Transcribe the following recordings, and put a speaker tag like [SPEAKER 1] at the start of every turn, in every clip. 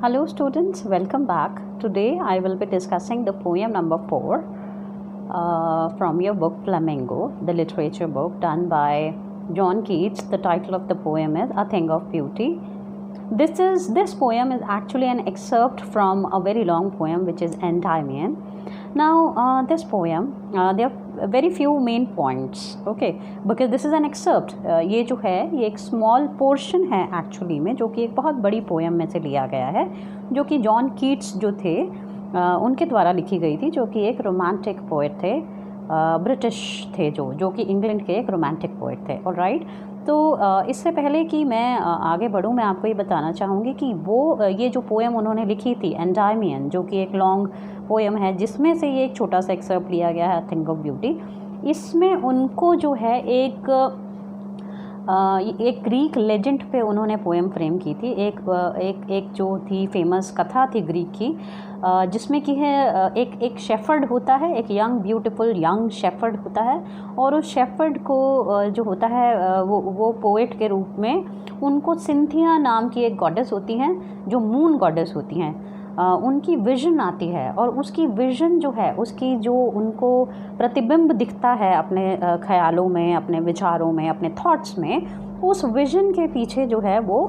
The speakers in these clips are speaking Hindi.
[SPEAKER 1] Hello students, welcome back. Today I will be discussing the poem number 4 from your book Flamingo, the literature book done by John Keats. The title of the poem is A Thing of Beauty. This poem is actually an excerpt from a very long poem which is Endymion. Now this poem, there are very few main points, okay, because this is an excerpt. ये जो है ये एक small portion है actually में, जो कि एक बहुत बड़ी poem में से लिया गया है, जो कि जॉन कीट्स जो थे उनके द्वारा लिखी गई थी, जो कि एक रोमांटिक पोएट थे, ब्रिटिश थे, जो कि इंग्लैंड के एक रोमांटिक पोएट थे। ऑलराइट, तो इससे पहले कि मैं आगे बढ़ूँ, मैं आपको ये बताना चाहूँगी कि ये जो पोएम उन्होंने लिखी थी एंडायमियन, जो कि एक लॉन्ग पोएम है जिसमें से ये एक छोटा सा एक्सर्प्ट लिया गया है, थिंग ऑफ ब्यूटी। इसमें उनको जो है एक ग्रीक लेजेंड पे उन्होंने पोएम फ्रेम की थी। एक जो थी फेमस कथा थी ग्रीक की, जिसमें कि है एक शेफर्ड होता है, एक ब्यूटीफुल यंग शेफर्ड होता है, और उस शेफर्ड को जो होता है वो पोएट के रूप में उनको सिंथिया नाम की एक गॉडेस होती हैं, जो मून गॉडेस होती हैं। उनकी विज़न आती है, और उसकी विज़न जो है, उसकी जो उनको प्रतिबिंब दिखता है अपने ख्यालों में, अपने विचारों में, अपने थॉट्स में, उस विज़न के पीछे जो है वो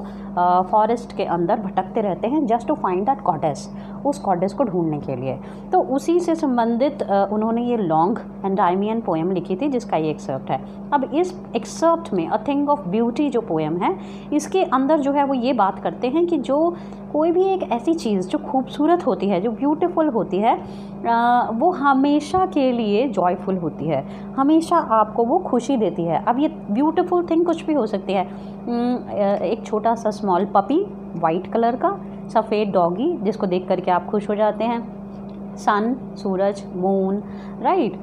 [SPEAKER 1] फॉरेस्ट के अंदर भटकते रहते हैं just to find that goddess, उस गॉडेस को ढूंढने के लिए। तो उसी से संबंधित उन्होंने ये लॉन्ग एंडायमियन पोएम लिखी थी, जिसका ये एक्सर्प्ट है। अब इस एक्सर्प्ट में अ थिंग ऑफ ब्यूटी जो पोएम है, इसके अंदर जो है वो ये बात करते हैं कि जो कोई भी एक ऐसी चीज़ जो खूबसूरत होती है, जो ब्यूटीफुल होती है, वो हमेशा के लिए जॉयफुल होती है, हमेशा आपको वो खुशी देती है। अब ये ब्यूटीफुल थिंग कुछ भी हो सकती है। एक छोटा सा स्मॉल पपी, वाइट कलर का सफ़ेद डॉगी, जिसको देख करके आप खुश हो जाते हैं। सन, सूरज, moon, right,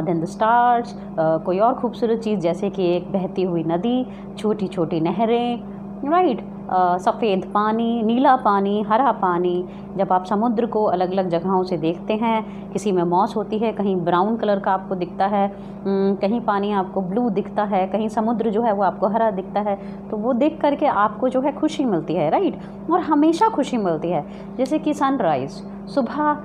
[SPEAKER 1] then the stars, कोई और खूबसूरत चीज़ जैसे कि एक बहती हुई नदी, छोटी छोटी नहरें, राइट, सफ़ेद पानी, नीला पानी, हरा पानी। जब आप समुद्र को अलग अलग जगहों से देखते हैं, किसी में मॉस होती है, कहीं ब्राउन कलर का आपको दिखता है, कहीं पानी आपको ब्लू दिखता है, कहीं समुद्र जो है वो आपको हरा दिखता है, तो वो देख करके आपको जो है खुशी मिलती है, राइट, और हमेशा खुशी मिलती है। जैसे कि सनराइज़, सुबह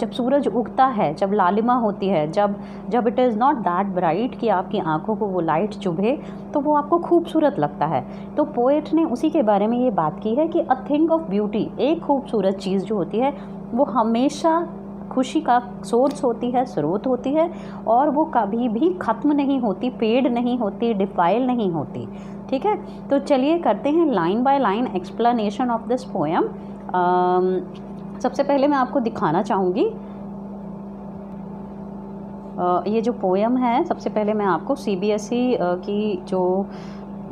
[SPEAKER 1] जब सूरज उगता है, जब लालिमा होती है, जब it is not that bright कि आपकी आंखों को वो लाइट चुभे, तो वो आपको खूबसूरत लगता है। तो पोएट ने उसी के बारे में ये बात की है कि अ थिंग ऑफ ब्यूटी, एक खूबसूरत चीज़ जो होती है वो हमेशा खुशी का सोर्स होती है, स्रोत होती है, और वो कभी भी ख़त्म नहीं होती, पेड नहीं होती, डिफाइल नहीं होती। ठीक है, तो चलिए करते हैं line by line explanation of this poem. सबसे पहले मैं आपको दिखाना चाहूँगी ये जो पोएम है, सबसे पहले मैं आपको CBSE की जो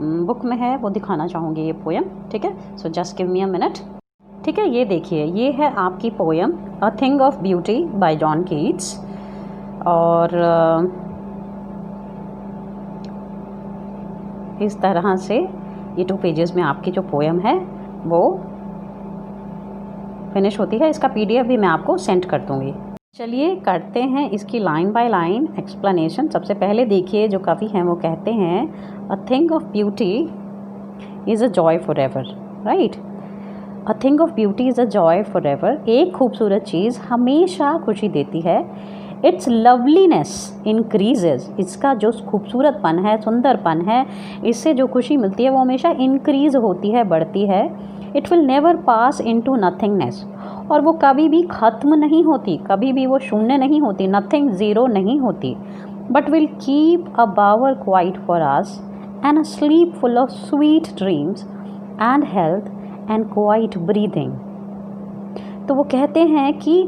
[SPEAKER 1] बुक में है वो दिखाना चाहूँगी ये पोएम। ठीक है, so just give me a minute. ठीक है, ये देखिए, ये है आपकी poem a thing of beauty bye John Keats, और इस तरह से ये 2 पेजेस में आपकी जो पोएम है वो फिनिश होती है। इसका PDF भी मैं आपको सेंड कर दूँगी। चलिए करते हैं इसकी लाइन बाय लाइन एक्सप्लेनेशन। सबसे पहले देखिए, जो कवि हैं वो कहते हैं a thing of beauty is a joy for ever, right. A thing of beauty is a joy for ever, एक खूबसूरत चीज़ हमेशा खुशी देती है। इट्स लवलीनेस इंक्रीजेज, इसका जो खूबसूरतपन है, सुंदरपन है, इससे जो खुशी मिलती है वो हमेशा इंक्रीज़ होती है, बढ़ती है। It will never pass into nothingness, और वो कभी भी ख़त्म नहीं होती, कभी भी वो शून्य नहीं होती, नथिंग, ज़ीरो नहीं होती। But will keep a bower quiet for us and a sleep full of sweet dreams and health and quiet breathing. तो वो कहते हैं कि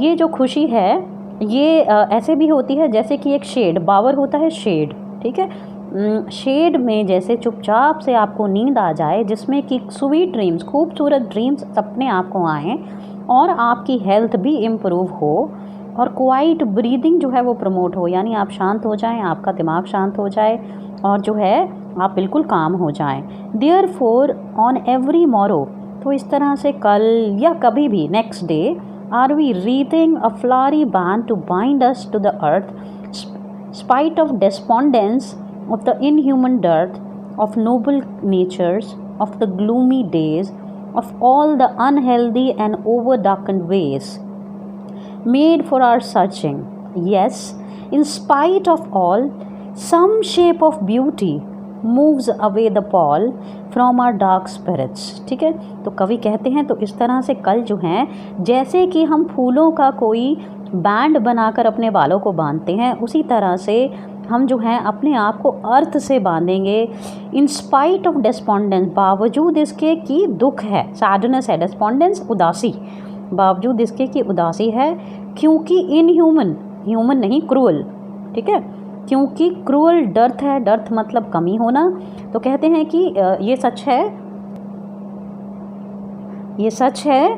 [SPEAKER 1] ये जो खुशी है ये ऐसे भी होती है जैसे कि एक शेड, बावर होता है शेड, ठीक है, शेड में जैसे चुपचाप से आपको नींद आ जाए, जिसमें कि स्वीट ड्रीम्स, खूबसूरत ड्रीम्स सपने आपको आएँ, और आपकी हेल्थ भी इम्प्रूव हो, और क्वाइट ब्रीदिंग जो है वो प्रमोट हो, यानी आप शांत हो जाएं, आपका दिमाग शांत हो जाए, और जो है आप बिल्कुल काम हो जाएं। देयरफॉर ऑन एवरी मॉरो, तो इस तरह से कल या कभी भी next day, are we wreathing a flowery band to bind us to the earth, spite of despondence of the inhuman dearth of noble natures, of the gloomy days, of all the unhealthy and over-darkened ways made for our searching. Yes, in spite of all, some shape of beauty moves away the pall from our dark spirits. ठीक है, तो कवि कहते हैं तो इस तरह से कल जो हैं जैसे कि हम फूलों का कोई बैंड बनाकर अपने बालों को बांधते हैं, उसी तरह से हम जो हैं अपने आप को अर्थ से बांधेंगे. इन स्पाइट ऑफ डेस्पॉन्डेंस, बावजूद इसके कि दुख है, सैडनेस है, डेस्पॉन्डेंस उदासी, बावजूद इसके कि उदासी है, क्योंकि इनह्यूमन, ह्यूमन नहीं क्रूअल, ठीक है, क्योंकि क्रूअल डर्थ है, डर्थ मतलब कमी होना. तो कहते हैं कि ये सच है, ये सच है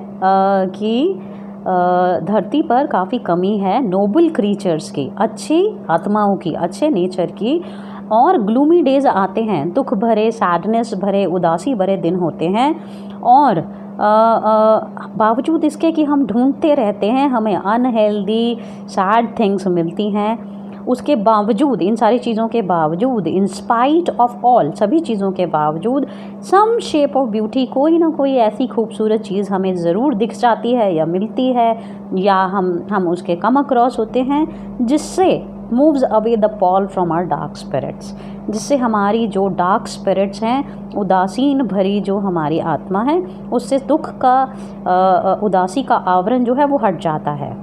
[SPEAKER 1] कि धरती पर काफ़ी कमी है नोबल क्रीचर्स की, अच्छी आत्माओं की, अच्छे नेचर की. और ग्लूमी डेज आते हैं, दुख भरे, सैडनेस भरे, उदासी भरे दिन होते हैं. और बावजूद इसके कि हम ढूंढते रहते हैं, हमें अनहेल्दी सैड थिंग्स मिलती हैं, उसके बावजूद, इन सारी चीज़ों के बावजूद, इन स्पाइट ऑफ ऑल, सभी चीज़ों के बावजूद, सम शेप ऑफ ब्यूटी, कोई ना कोई ऐसी खूबसूरत चीज़ हमें ज़रूर दिख जाती है या मिलती है, या हम उसके कम अक्रॉस होते हैं, जिससे moves away the pall from our dark spirits, जिससे हमारी जो डार्क स्पिरिट्स हैं, उदासीन भरी जो हमारी आत्मा है, उससे दुख का, उदासी का आवरण जो है वो हट जाता है.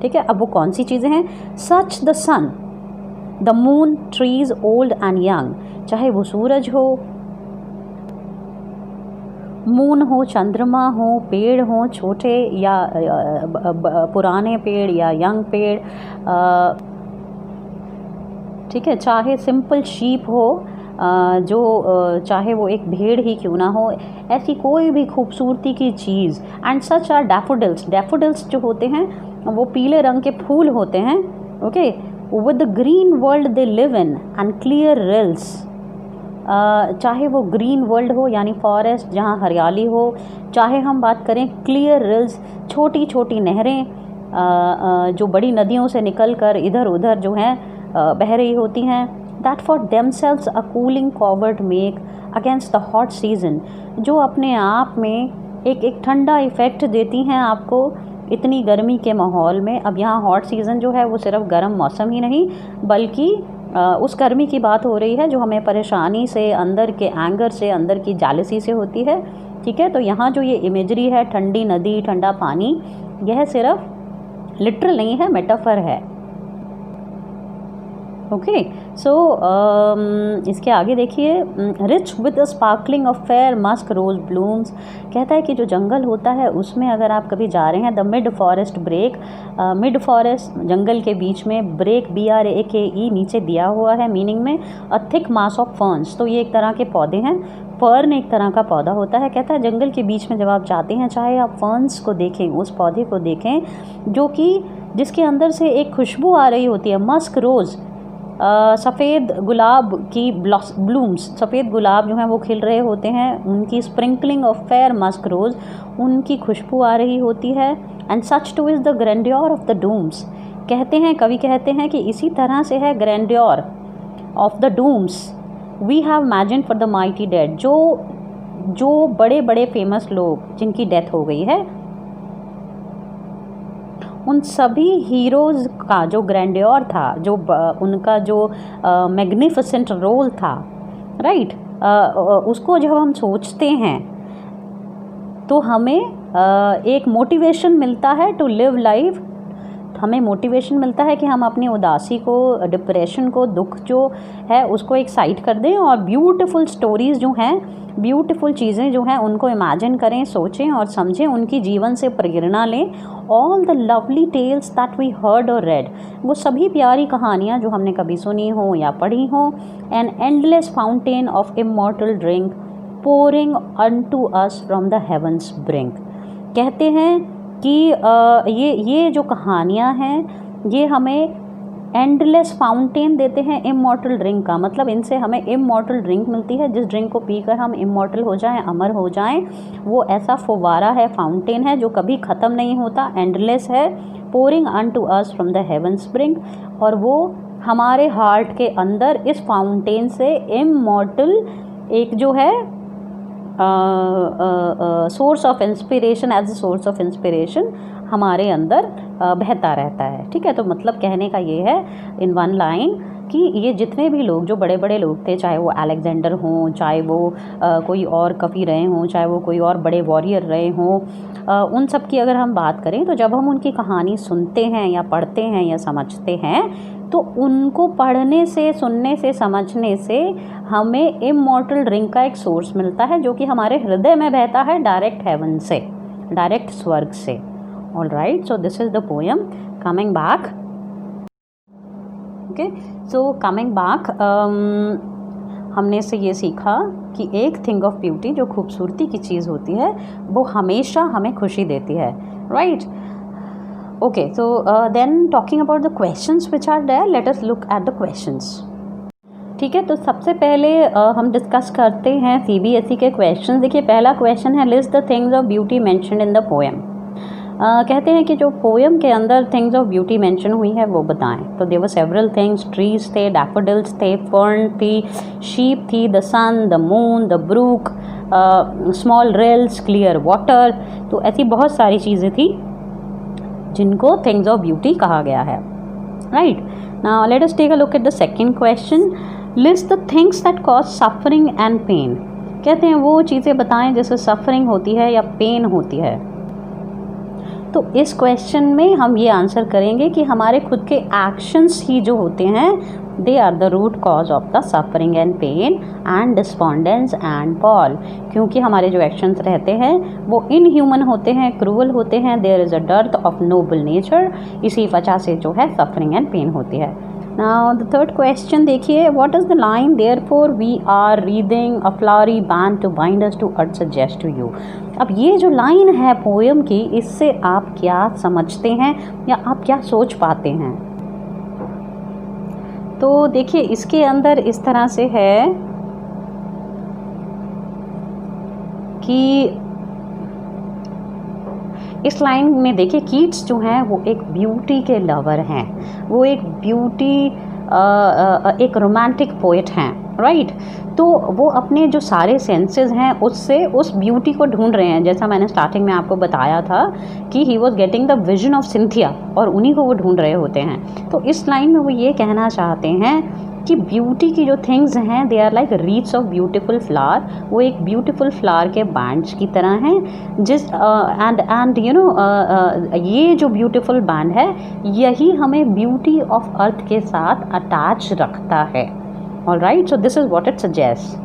[SPEAKER 1] ठीक है, अब वो कौन सी चीज़ें हैं? Such the sun, the moon, trees old and young, चाहे वो सूरज हो, मून हो, चंद्रमा हो, पेड़ हो, छोटे या पुराने पेड़ या यंग पेड़, ठीक है, चाहे सिंपल शीप हो, जो चाहे वो एक भेड़ ही क्यों ना हो, ऐसी कोई भी खूबसूरती की चीज़. And such are daffodils, daffodils जो होते हैं वो पीले रंग के फूल होते हैं. Okay, with the green world they live in and clear reels, चाहे वो ग्रीन वर्ल्ड हो यानी फॉरेस्ट जहाँ हरियाली हो, चाहे हम बात करें क्लियर रिल्स, छोटी छोटी नहरें जो बड़ी नदियों से निकल कर इधर उधर जो हैं बह रही होती हैं. That for themselves a cooling coward make against the hot season, जो अपने आप में एक ठंडा इफ़ेक्ट देती हैं आपको इतनी गर्मी के माहौल में. अब यहाँ हॉट सीज़न जो है वो सिर्फ गर्म मौसम ही नहीं, बल्कि उस गर्मी की बात हो रही है जो हमें परेशानी से, अंदर के एंगर से, अंदर की जालसी से होती है. ठीक है, तो यहाँ जो ये इमेजरी है, ठंडी नदी, ठंडा पानी, यह सिर्फ लिटरल नहीं है, मेटाफर है. ओके, सो इसके आगे देखिए, rich with a sparkling of fair musk rose blooms, कहता है कि जो जंगल होता है उसमें अगर आप कभी जा रहे हैं, the mid forest brake, mid forest जंगल के बीच में, ब्रेक BRAKE नीचे दिया हुआ है मीनिंग में, a thick mass of ferns, तो ये एक तरह के पौधे हैं. फर्न एक तरह का पौधा होता है. कहता है जंगल के बीच में जब आप जाते हैं, चाहे आप फर्न्स को देखें, उस पौधे को देखें जो कि जिसके अंदर से एक खुशबू आ रही होती है, मस्क रोज़, सफ़ेद गुलाब की ब्लूम्स, सफ़ेद गुलाब जो हैं वो खिल रहे होते हैं, उनकी sprinkling of fair musk rose, उनकी खुशबू आ रही होती है. And such too is the grandeur of the dooms, कहते हैं, कवि कहते हैं कि इसी तरह से है grandeur of the dooms we have imagined for the mighty dead, जो बड़े बड़े फेमस लोग जिनकी डेथ हो गई है, उन सभी हीरोज़ का जो ग्रैंड्योर था, जो उनका जो मैग्निफिसेंट रोल था, राइट, उसको जब हम सोचते हैं तो हमें एक मोटिवेशन मिलता है टू लिव लाइफ. हमें मोटिवेशन मिलता है कि हम अपनी उदासी को, डिप्रेशन को, दुख जो है उसको एक साइड कर दें और ब्यूटीफुल स्टोरीज़ जो हैं, ब्यूटीफुल चीज़ें जो हैं उनको इमेजिन करें, सोचें और समझें, उनकी जीवन से प्रेरणा लें. All the lovely tales that we heard or read, वो सभी प्यारी कहानियाँ जो हमने कभी सुनी हो या पढ़ी हो. An endless fountain of immortal drink pouring unto us from the heavens brink, कहते हैं कि ये जो कहानियाँ हैं ये हमें एंडलेस फाउंटेन देते हैं इमॉर्टल ड्रिंक का, मतलब इनसे हमें इमॉर्टल ड्रिंक मिलती है, जिस ड्रिंक को पीकर हम इमॉर्टल हो जाएं, अमर हो जाएं. वो ऐसा फुवारा है, फाउंटेन है जो कभी ख़त्म नहीं होता, एंडलेस है. Pouring unto us from the heavens brink, और वो हमारे हार्ट के अंदर इस फाउंटेन से इमॉर्टल एक जो है source of inspiration, as a source of inspiration हमारे अंदर बहता रहता है। ठीक है, तो मतलब कहने का ये है इन वन लाइन कि ये जितने भी लोग, जो बड़े बड़े लोग थे, चाहे वो अलेक्जेंडर हों, चाहे वो कोई और कवि रहे हों, चाहे वो कोई और बड़े वॉरियर रहे हों, उन सब की अगर हम बात करें तो जब हम उनकी कहानी सुनते हैं या पढ़ते हैं या समझते हैं तो उनको पढ़ने से, सुनने से, समझने से हमें इमॉर्टल ड्रिंक का एक सोर्स मिलता है जो कि हमारे हृदय में बहता है डायरेक्ट हेवन से, डायरेक्ट स्वर्ग से। All right, so this is the poem. Coming back, okay, so coming back, हमने इससे ये सीखा कि एक थिंग ऑफ ब्यूटी, जो खूबसूरती की चीज़ होती है, वो हमेशा हमें खुशी देती है। Right, okay, so then talking about the questions which are there, let us look at the questions. ठीक है, तो सबसे पहले हम डिस्कस करते हैं CBSE के क्वेश्चन। देखिए, पहला क्वेश्चन है list the things of beauty mentioned in the poem. कहते हैं कि जो पोएम के अंदर थिंग्स ऑफ ब्यूटी मेंशन हुई है वो बताएं। तो there were several things, trees थे, डैफोडिल्स थे, फर्न थी, शीप थी, the sun, the moon, the brook, small rills, clear water. तो ऐसी बहुत सारी चीज़ें थी जिनको थिंग्स ऑफ ब्यूटी कहा गया है। Right, now let us take a look at the second question, list the things that cause suffering and pain. कहते हैं वो चीज़ें बताएं जिससे सफरिंग होती है या पेन होती है। तो इस क्वेश्चन में हम ये आंसर करेंगे कि हमारे खुद के एक्शंस ही जो होते हैं, they are the root cause of the suffering and pain and despondence and fall. क्योंकि हमारे जो एक्शंस रहते हैं वो इनह्यूमन होते हैं, क्रूअल होते हैं, there is a dearth of noble nature, इसी वजह से जो है सफरिंग एंड पेन होती है। नाउ द थर्ड क्वेश्चन देखिए, what is the line therefore we are reading a flowery band to bind us to earth suggest to you. अब ये जो लाइन है पोएम की, इससे आप क्या समझते हैं या आप क्या सोच पाते हैं? तो देखिए, इसके अंदर इस तरह से है कि इस लाइन में देखिए, कीट्स जो हैं वो एक ब्यूटी के लवर हैं, वो एक ब्यूटी एक रोमांटिक पोएट हैं। राइट, तो वो अपने जो सारे सेंसेस हैं उससे उस ब्यूटी को ढूंढ रहे हैं। जैसा मैंने स्टार्टिंग में आपको बताया था कि he was getting the vision of Cynthia, और उन्हीं को वो ढूंढ रहे होते हैं। तो इस लाइन में वो ये कहना चाहते हैं कि ब्यूटी की जो थिंग्स हैं, they are like reeds of beautiful flower. वो एक ब्यूटीफुल फ्लावर के बैंड्स की तरह हैं, जिस एंड यू नो ये जो ब्यूटीफुल बैंड है, यही हमें ब्यूटी ऑफ अर्थ के साथ अटैच रखता है। All right, so this is what it suggest.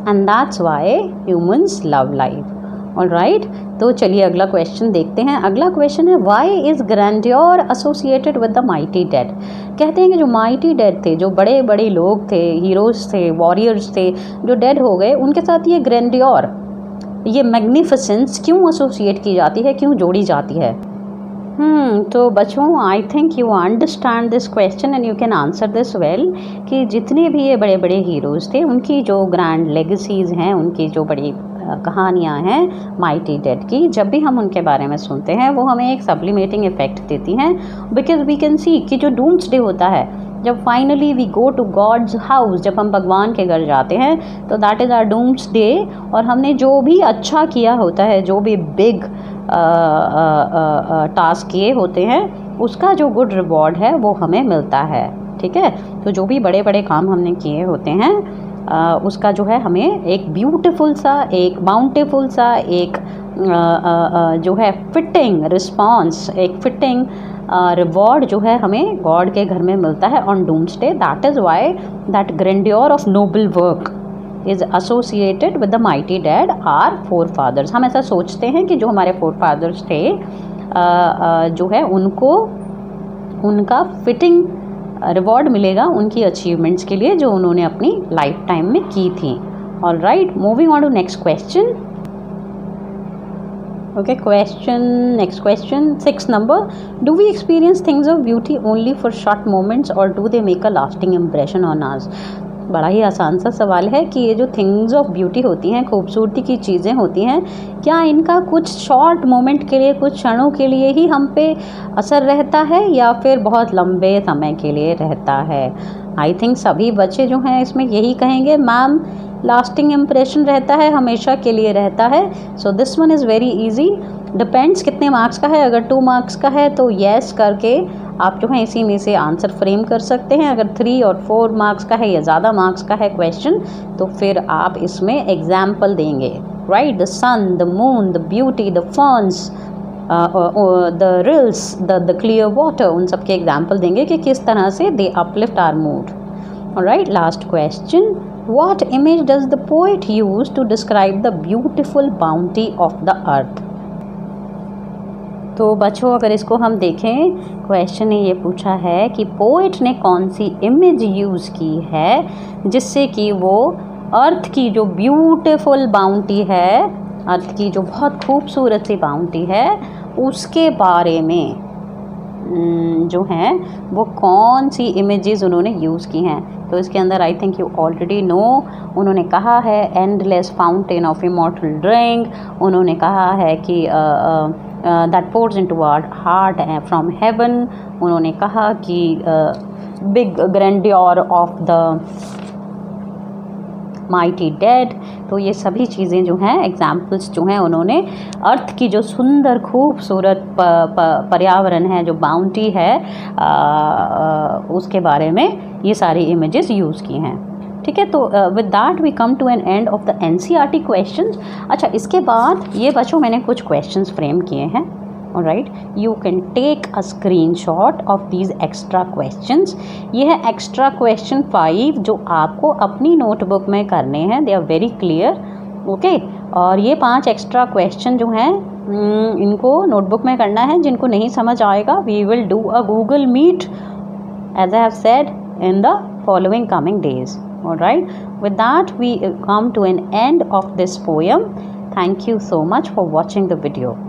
[SPEAKER 1] And that's why humans love life. All right, तो चलिए अगला क्वेश्चन देखते हैं। अगला क्वेश्चन है, why is grandeur associated with the mighty dead. कहते हैं कि जो माइटी डेड थे, जो बड़े बड़े लोग थे, हीरोज़ थे, वॉरियर्स थे, जो डेड हो गए, उनके साथ ये ग्रैंडियोर, ये मैग्निफिसेंस क्यों एसोसिएट की जाती है, क्यों जोड़ी जाती है? तो बच्चों, आई think you understand this question and you can answer this well, कि जितने भी ये बड़े बड़े हीरोज़ थे, उनकी जो ग्रैंड लेगेसीज़ हैं, उनकी जो बड़ी कहानियाँ हैं माइटी डेड की, जब भी हम उनके बारे में सुनते हैं वो हमें एक सब्लिमेटिंग इफेक्ट देती हैं। बिकॉज वी कैन सी कि जो डूम्सडे होता है, जब finally we go to God's house, जब हम भगवान के घर जाते हैं, तो दैट इज़ आवर डूम्सडे। और हमने जो भी अच्छा किया होता है, जो भी बिग टास्क किए होते हैं, उसका जो गुड रिवॉर्ड है वो हमें मिलता है। ठीक है, तो जो भी बड़े बड़े काम हमने किए होते हैं, उसका जो है हमें एक ब्यूटीफुल सा, एक बाउंटीफुल सा, एक जो है फिटिंग रिस्पॉन्स, एक फिटिंग रिवॉर्ड जो है हमें गॉड के घर में मिलता है on doomsday. That is why that grandeur of noble work is associated with the mighty dead are forefathers. हम ऐसा सोचते हैं कि जो हमारे फोरफादर्स थे, जो है उनको उनका फिटिंग रिवॉर्ड मिलेगा उनकी अचीवमेंट्स के लिए जो उन्होंने अपनी लाइफ टाइम में की थी। All right, moving on to next question. Okay, next question, 6th number. Do we experience things of beauty only for short moments or do they make a lasting impression on us? बड़ा ही आसान सा सवाल है कि ये जो थिंग्स ऑफ ब्यूटी होती हैं, खूबसूरती की चीज़ें होती हैं, क्या इनका कुछ शॉर्ट मोमेंट के लिए, कुछ क्षणों के लिए ही हम पे असर रहता है या फिर बहुत लंबे समय के लिए रहता है? आई थिंक सभी बच्चे जो हैं इसमें यही कहेंगे मैम लास्टिंग इम्प्रेशन रहता है, हमेशा के लिए रहता है। So this one is very easy. Depends कितने मार्क्स का है। अगर 2 मार्क्स का है तो येस करके आप जो है इसी में से आंसर फ्रेम कर सकते हैं। अगर 3 और 4 मार्क्स का है या ज़्यादा मार्क्स का है क्वेश्चन तो फिर आप इसमें एग्जाम्पल देंगे, right? The sun, the moon, the beauty, the fawns, the rills, the clear water, उन सब के एग्जाम्पल देंगे कि किस तरह से they uplift our mood. All right, last question, what image does the poet use to describe the beautiful bounty of the earth? तो बच्चों अगर इसको हम देखें, क्वेश्चन ने ये पूछा है कि पोएट ने कौन सी इमेज यूज़ की है जिससे कि वो अर्थ की जो ब्यूटीफुल बाउंटी है, अर्थ की जो बहुत खूबसूरत सी बाउंटी है, उसके बारे में जो हैं वो कौन सी इमेजेस उन्होंने यूज़ की हैं। तो इसके अंदर I think you already know, उन्होंने कहा है endless fountain of immortal drink, उन्होंने कहा है कि that pours into our heart from heaven, उन्होंने कहा कि big grandeur of the mighty dead. तो ये सभी चीज़ें जो हैं एग्जाम्पल्स जो हैं उन्होंने अर्थ की जो सुंदर खूबसूरत पर्यावरण है, जो बाउंटी है, उसके बारे में ये सारी इमेजेस यूज़ की हैं। ठीक है, तो with that we come to an end of the NCERT questions. अच्छा, इसके बाद ये बच्चों मैंने कुछ क्वेश्चंस फ्रेम किए हैं। Alright, you can take a screenshot of these extra questions. ये है extra question 5 जो आपको अपनी नोटबुक में करने हैं। They are very clear, okay? और ये 5 extra question जो हैं इनको नोटबुक में करना है। जिनको नहीं समझ आएगा we will do a Google Meet as I have said in the following coming days. Alright, with that we come to an end of this poem. Thank you so much for watching the video.